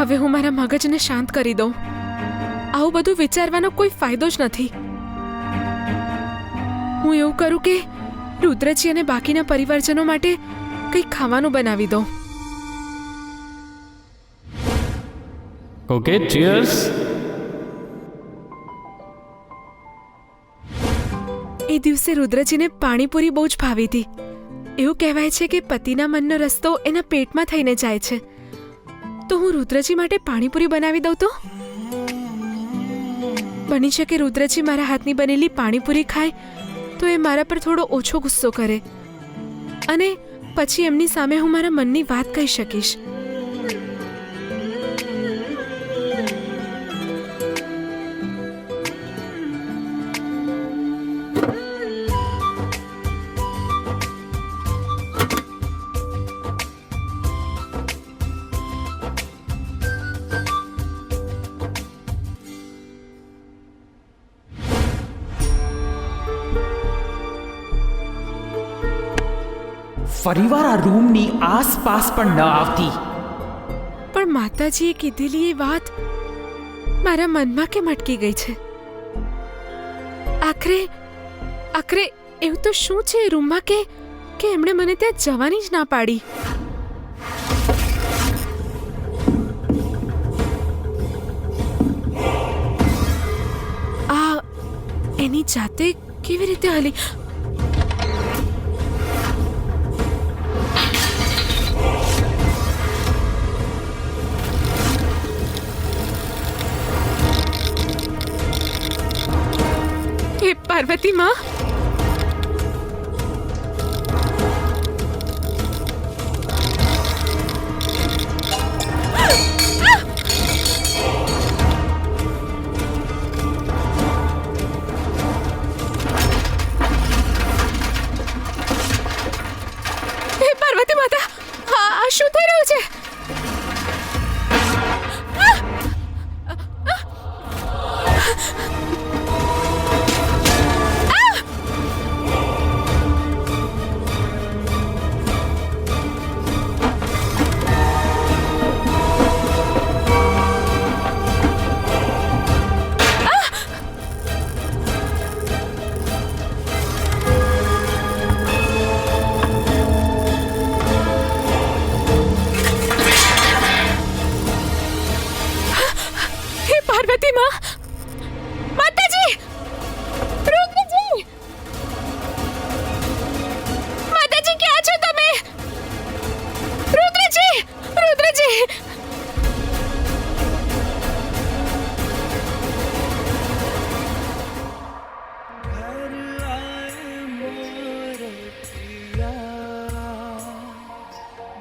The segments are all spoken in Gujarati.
હવે હું મારા મગજને શાંત કરી દઉં. આવું બધું વિચારવાનો કોઈ ફાયદો જ નથી. હું એવું કરું કે રુદ્રજી અને બાકીના પરિવારજનો માટે કંઈક ખાવાનું બનાવી દઉં. Okay, cheers. એ દિવસે રુદ્રજીને પાણીપુરી બહુ જ ભાવી હતી. એવું કહેવાય છે કે પતિના મનનો રસ્તો એના પેટમાં થઈને જાય છે. તો હું રુદ્રજી માટે પાણીપુરી બનાવી દઉં તો બની શકે રુદ્રજી મારા હાથની બનેલી પાણીપુરી ખાય તો એ મારા પર થોડો ઓછો ગુસ્સો કરે અને પછી એમની સામે હું મારા મનની વાત કહી શકીશ. ફરીવાર આ રૂમની આસપાસ પણ ન આવતી. પણ માતાજીએ કીધેલી એ વાત મારા મનમાં કેમ અટકી ગઈ છે? આખરે એવું તો શું છે એ રૂમમાં કે એમણે મને ત્યાં જવાની જ ના પાડી? આ એની જાતે કેવી રીતે હલી? પાર્વતી માં, પાર્વતી માતા, આ શું થઈ રહ્યું છે? પાર્વતી માં, માતાજી, રુદ્રજી, માતાજી ક્યાં છો તમે? રુદ્રજી, રુદ્રજી.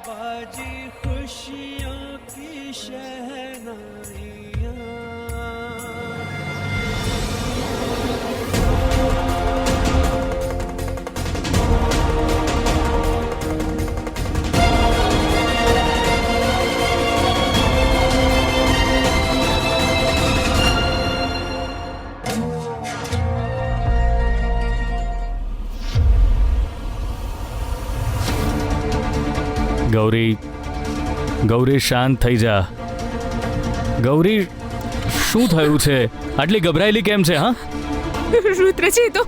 बाजी खुशियों की शहनाइयाँ. ગૌરી, શાંત થઈ જા. ગૌરી, શું થયું છે? આટલી ગભરાયેલી કેમ છે? હા, રુદ્રજી, તો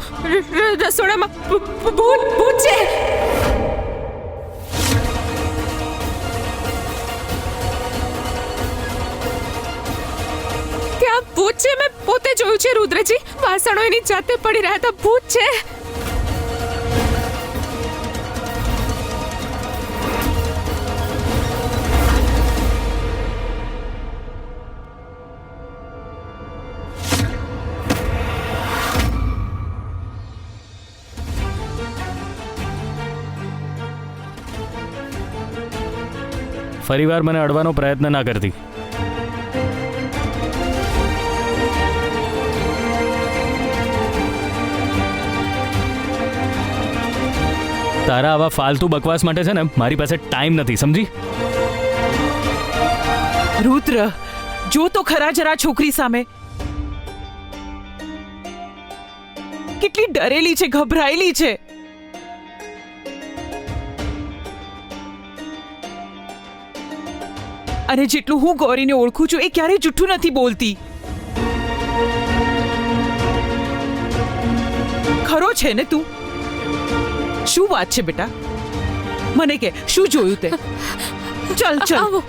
રસોડામાં ભૂત છે. ત્યાં ભૂત છે. મેં પોતે જોયું છે રુદ્રજી. વાસણો એની જાતે પડી રહ્યા હતા. ભૂત છે. ફરીવાર મને અડવાનો પ્રયત્ન ના કરતી. તારા આવા ફાલતુ બકવાસ માટે છે ને મારી પાસે ટાઈમ નથી, સમજી? રુદ્ર, જો તો ખરા જરા છોકરી સામે. કેટલી ડરેલી છે, ગભરાયેલી છે. અને જેટલું હું ગૌરીને ઓળખું છું એ ક્યારેય જૂઠું નથી બોલતી. ખરો છે ને તું? શું વાત છે બેટા? મને કે શું જોયું તે? ચલ ચલ આવો